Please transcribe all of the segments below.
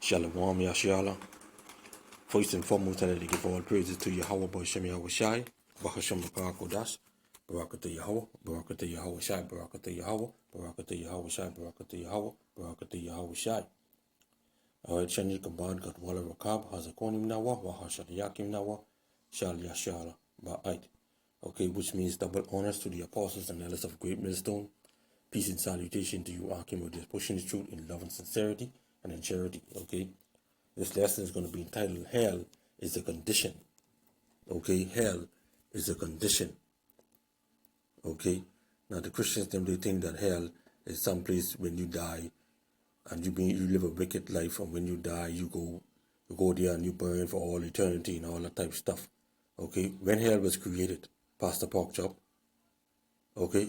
Qam Yasharahla. First and foremost, I'd like to give all praises to Yahweh, B'Shem Yahweh Shai, B'Hashem B'Kodash, Barakatah Yahweh, Barakatah Yahweh Shai, Barakatah Yahweh, Barakatah Yahweh Shai, Barakatah Yahweh, Barakatah Yahweh Shai. Alright, Shani Kabad, God Walla Rakab, Hazakonim Nawa, Wahashad Yakim Nawa, Shal Yasharahla, Ba'ait. Okay, which means double honors to the apostles and elders of Great Millstone. Peace and salutation to you, Akim, who is pushing the truth in love and sincerity and in charity. Okay, this lesson is going to be entitled Hell is a Condition. Okay, hell is a condition. Okay, now the Christians, they think that hell is some place when you die and you live a wicked life, and when you die you go there and you burn for all eternity and all that type of stuff. Okay, when hell was created, Pastor Porkchop, okay,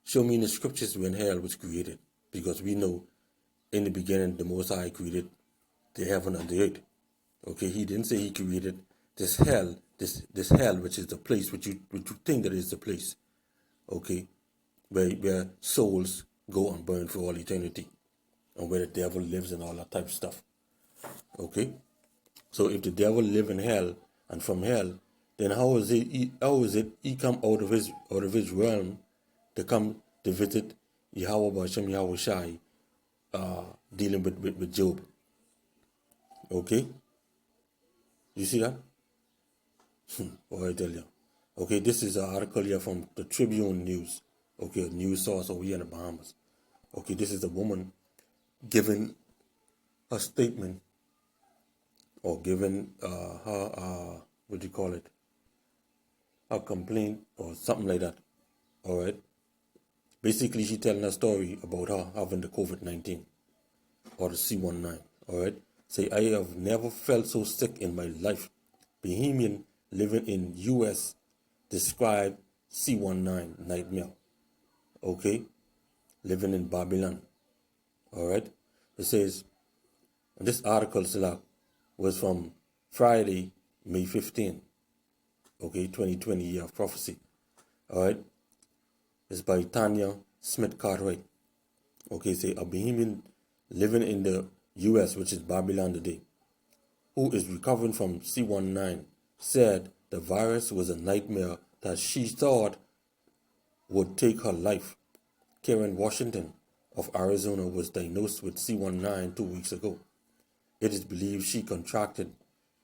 show me in the scriptures when hell was created, because we know in the beginning the Most High created the heaven and the earth. Okay, he didn't say he created this hell, this hell, which is the place which you think that is the place, okay, where souls go and burn for all eternity, and where the devil lives and all that type of stuff. Okay, so if the devil live in hell and from hell, then how is it he come out of his realm to come to visit Yahweh B'Shem Yahweh Shai, dealing with Job? Okay, you see that? What I tell you. Okay, this is an article here from the Tribune News. Okay, a news source over here in the Bahamas. Okay, this is a woman giving a statement, or giving her what do you call it? A complaint or something like that. All right. Basically, she telling a story about her having the COVID-19 or the C19. All right. Say, I have never felt so sick in my life. Bahamian living in U.S. describe C19 nightmare. Okay. Living in Babylon. All right. It says, this article was from Friday, May 15. Okay, 2020 year of prophecy. All right. It's by Tanya Smith Cartwright. Okay, say a Bahamian living in the U.S., which is Babylon today, who is recovering from C19, said the virus was a nightmare that she thought would take her life. Karen Washington of Arizona was diagnosed with C19 2 weeks ago. It is believed she contracted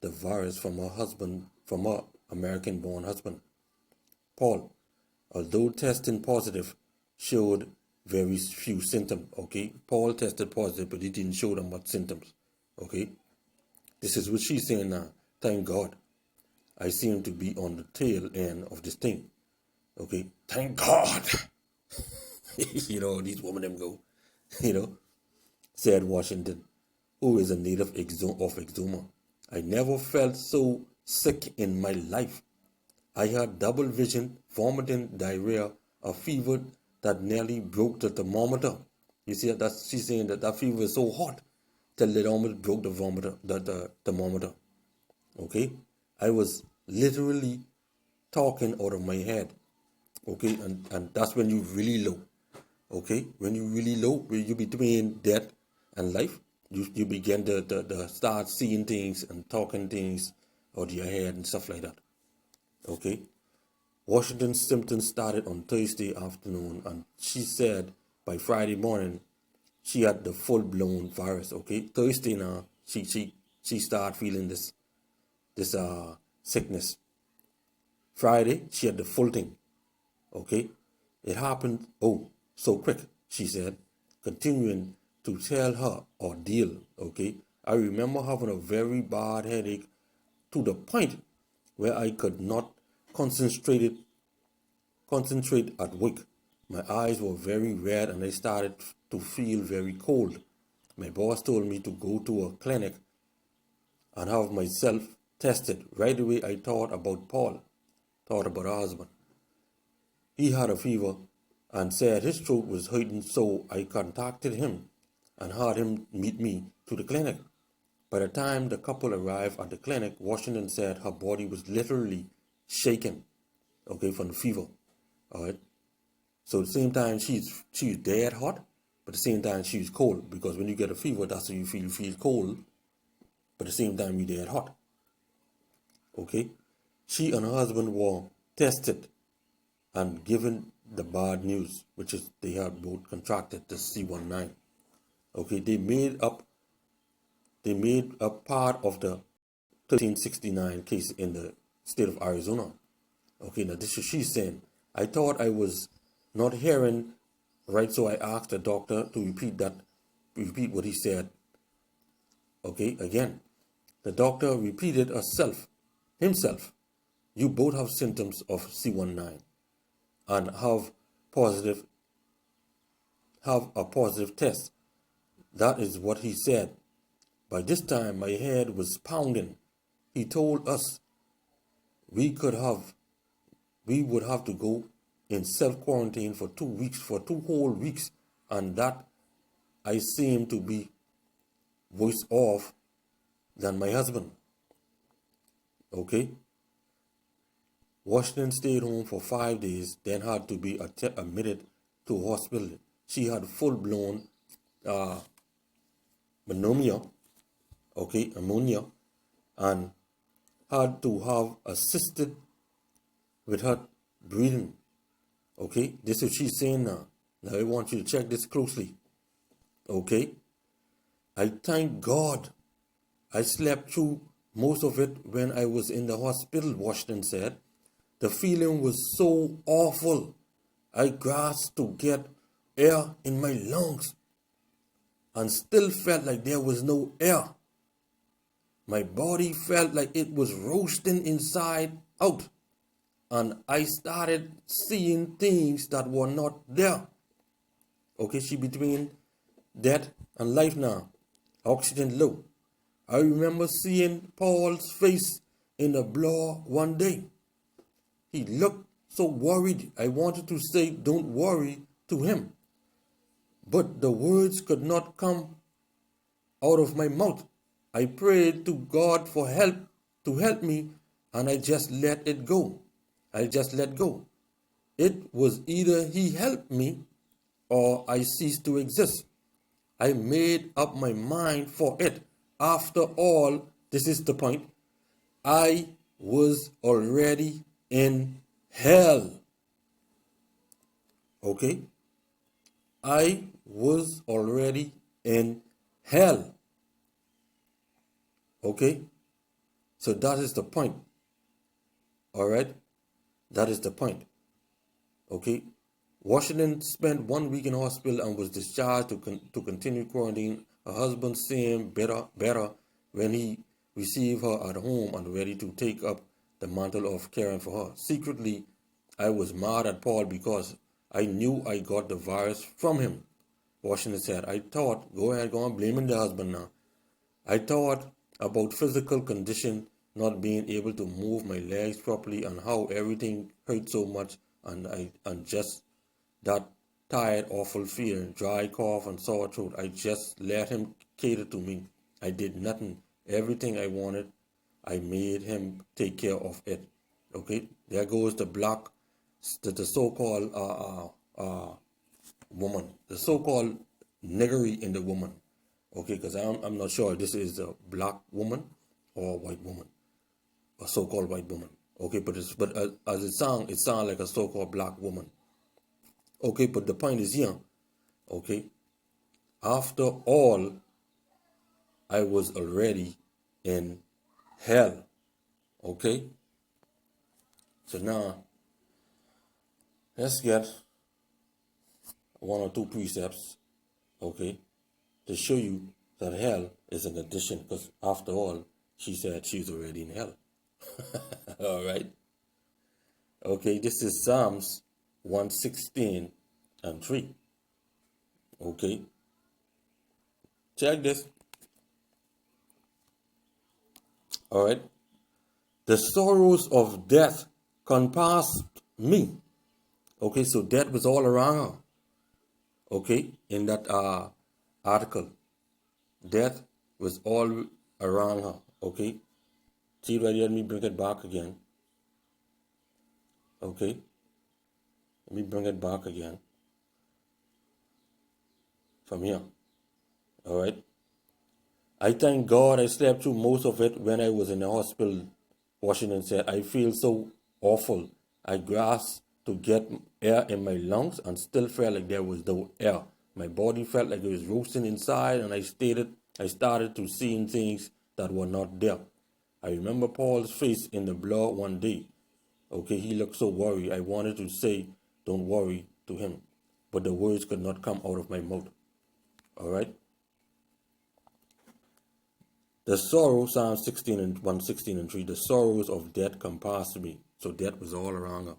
the virus from her American-born husband, Paul. Although testing positive showed very few symptoms. Okay, Paul tested positive, but he didn't show them much symptoms. Okay, this is what she's saying now. Thank God, I seem to be on the tail end of this thing. Okay, thank God. You know, these women them go. You know, said Washington, who is a native of Exuma. I never felt so sick in my life. I had double vision, vomiting, diarrhea, a fever that nearly broke the thermometer. You see, she's saying that fever is so hot till it almost broke the thermometer. Okay, I was literally talking out of my head. Okay, and that's when you really low. Okay, when you really low, when you between death and life, you begin to start seeing things and talking things out of your head and stuff like that. Okay, Washington's symptoms started on Thursday afternoon, and she said by Friday morning she had the full-blown virus. Okay, Thursday now she started feeling this sickness. Friday she had the full thing. Okay, it happened so quick, she said, continuing to tell her ordeal. Okay, I remember having a very bad headache to the point where I could not concentrate at work. My eyes were very red and I started to feel very cold. My boss told me to go to a clinic and have myself tested. Right away I thought about Paul, thought about her husband. He had a fever and said his throat was hurting, so I contacted him and had him meet me to the clinic. By the time the couple arrived at the clinic, Washington said her body was literally shaking, okay, from the fever. All right. So at the same time she's dead hot, But at the same time, she was cold, because when you get a fever, that's how you feel. You feel cold, but at the same time, you dead hot. Okay? She and her husband were tested and given the bad news, which is they had both contracted the C19. Okay, they made up part of the 1369 case in the state of Arizona. Okay, now this is she's saying. I thought I was not hearing right, so I asked the doctor to repeat what he said. Okay, again, the doctor repeated himself. You both have symptoms of C19 and have a positive test. That is what he said. By this time, my head was pounding. He told us we would have to go in self-quarantine for 2 weeks, for 2 whole weeks, and that I seemed to be worse off than my husband. Okay? Washington stayed home for 5 days, then had to be admitted to a hospital. She had full-blown pneumonia, ammonia, and had to have assisted with her breathing. Okay, this is what she's saying now. Now I want you to check this closely. Okay, I thank God I slept through most of it when I was in the hospital, Washington said. The feeling was so awful. I gasped to get air in my lungs and still felt like there was no air. My body felt like it was roasting inside out, and I started seeing things that were not there. Okay, she between death and life now. Oxygen low. I remember seeing Paul's face in the blur one day. He looked so worried. I wanted to say, don't worry, to him. But the words could not come out of my mouth. I prayed to God for help to help me, and I just let it go. I just let go. It was either he helped me or I ceased to exist. I made up my mind for it. After all, this is the point, I was already in hell. Okay? I was already in hell. Okay? So that is the point. All right? That is the point. Okay? Washington spent 1 week in hospital and was discharged to continue quarantine. Her husband seemed better when he received her at home and ready to take up the mantle of caring for her. Secretly, I was mad at Paul because I knew I got the virus from him. Washington said, I thought, go on blaming the husband now. I thought about physical condition, not being able to move my legs properly, and how everything hurt so much, and just that tired, awful feeling, dry cough and sore throat. I just let him cater to me. I did nothing. Everything I wanted, I made him take care of it. Okay, there goes the so-called woman, the so-called niggery in the woman. Okay, because I'm not sure if this is a black woman or a white woman, a so-called white woman. Okay, but as it sounds like a so-called black woman. Okay, but the point is here. Okay, after all, I was already in hell. Okay, so now let's get 1 or 2 precepts. Okay, to show you that hell is an addition, because after all, she said she's already in hell. All right. Okay, this is Psalms 116 and 3. Okay, check this. All right. The sorrows of death compassed me. Okay, so death was all around her. Okay, in that article, death was all around her. Okay, see right here, let me bring it back again. Okay, let me bring it back again. from here. All right. I thank God I slept through most of it when I was in the hospital. Washington said, I feel so awful. I grasped to get air in my lungs and still felt like there was no air. My body felt like it was roasting inside, and I started to seeing things that were not there. I remember Paul's face in the blood one day. Okay, he looked so worried. I wanted to say, don't worry to him, but the words could not come out of my mouth. All right. The sorrow, Psalm 16 and 116 and 3, the sorrows of death compassed me. So death was all around her.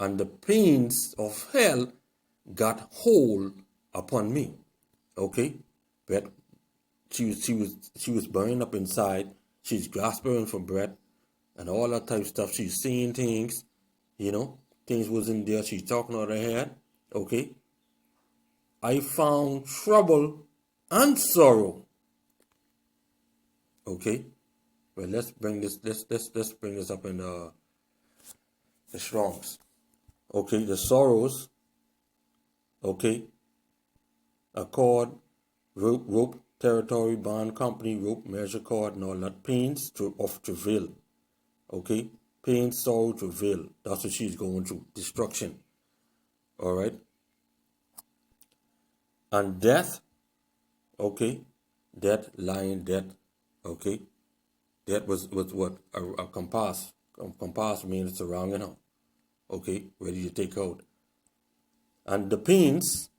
And the pains of hell got hold upon me. Okay? But she was burning up inside. She's gasping for breath and all that type of stuff. She's seeing things, things wasn't there. She's talking out her head. Okay? I found trouble and sorrow. Okay? Well, let's bring this up in the Strongs. Okay, the sorrows. Okay, accord, rope, territory, bond, company, rope, measure, cord, and all that. Pains of travail. Okay, pain, sorrow, travail. That's what she's going through. Destruction. All right. And death. Okay, death, lying, death. Okay, death was what a compass. Compass means surrounding her. Okay, ready to take out. And the pains,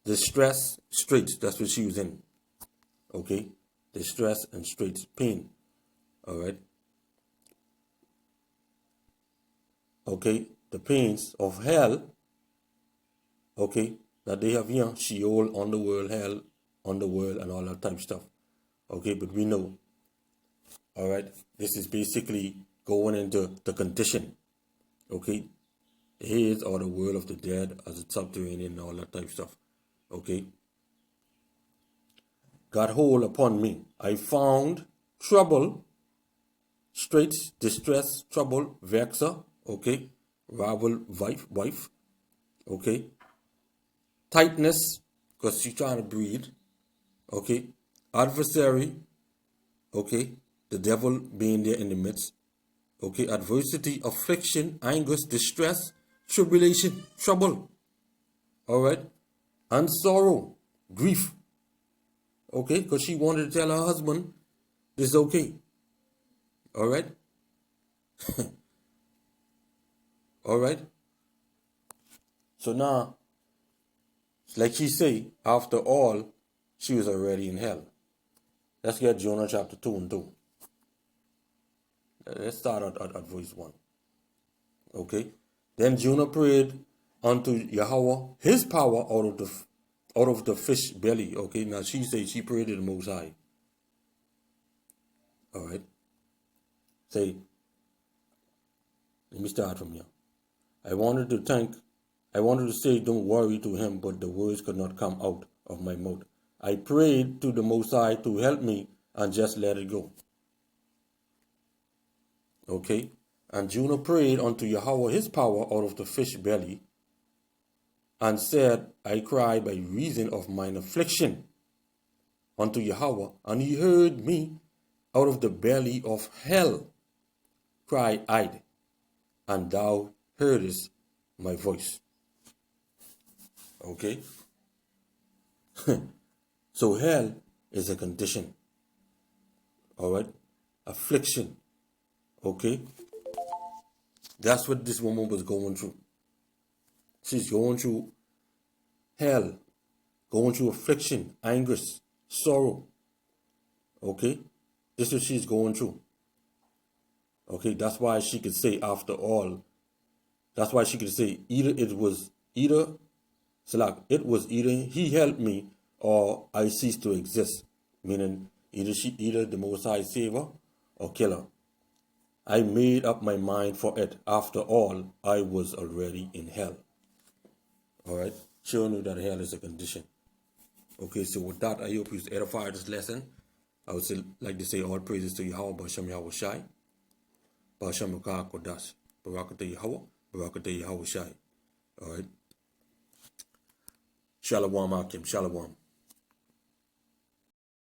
distress, straits, that's what she was in. Okay, distress and straits, pain. All right. Okay, the pains of hell. Okay, that they have here, Sheol, underworld, hell, underworld, and all that type of stuff. Okay, but we know. All right, this is basically going into the condition. Okay, Hades or the world of the dead as a subterranean and all that type of stuff. Okay. Got hold upon me. I found trouble, straits, distress, trouble, vexer, okay, rival, wife, okay, tightness, because she's trying to breathe, okay, adversary, okay, the devil being there in the midst, okay, adversity, affliction, anguish, distress, tribulation, trouble, all right, and sorrow, grief, okay, because she wanted to tell her husband this is okay, all right, all right. So now, like she say, after all, she was already in hell. Let's get Jonah chapter 2 and 2. Let's start at verse 1. Okay. Then Jonah prayed unto Yahweh his power out of the fish belly. Okay. Now she said she prayed to the Most High. All right. Say, let me start from here. I wanted to say don't worry to him, but the words could not come out of my mouth. I prayed to the Most High to help me and just let it go. Okay? And Jonah prayed unto Yahweh his power out of the fish belly and said, I cried by reason of mine affliction unto Yahweh, and he heard me out of the belly of hell. Cried I, and thou heardest my voice. Okay? So hell is a condition. All right? Affliction. Okay? That's what this woman was going through. She's going through hell, going through affliction, anguish, sorrow. Okay? This is what she's going through. Okay? That's why she could say, after all, that's why she could say, either it was he helped me or I ceased to exist. Meaning, either the Most High save her or kill her. I made up my mind for it. After all, I was already in hell. All right? Showing you that hell is a condition. Okay, so with that, I hope you edify this lesson. I would like to say all praises to Yahweh, Basham Yahweh Shai, Basham Yahweh Kodash, Barakatah Yahweh, Barakatah Yahweh Shai. All right? Shalom Akim, Shalom.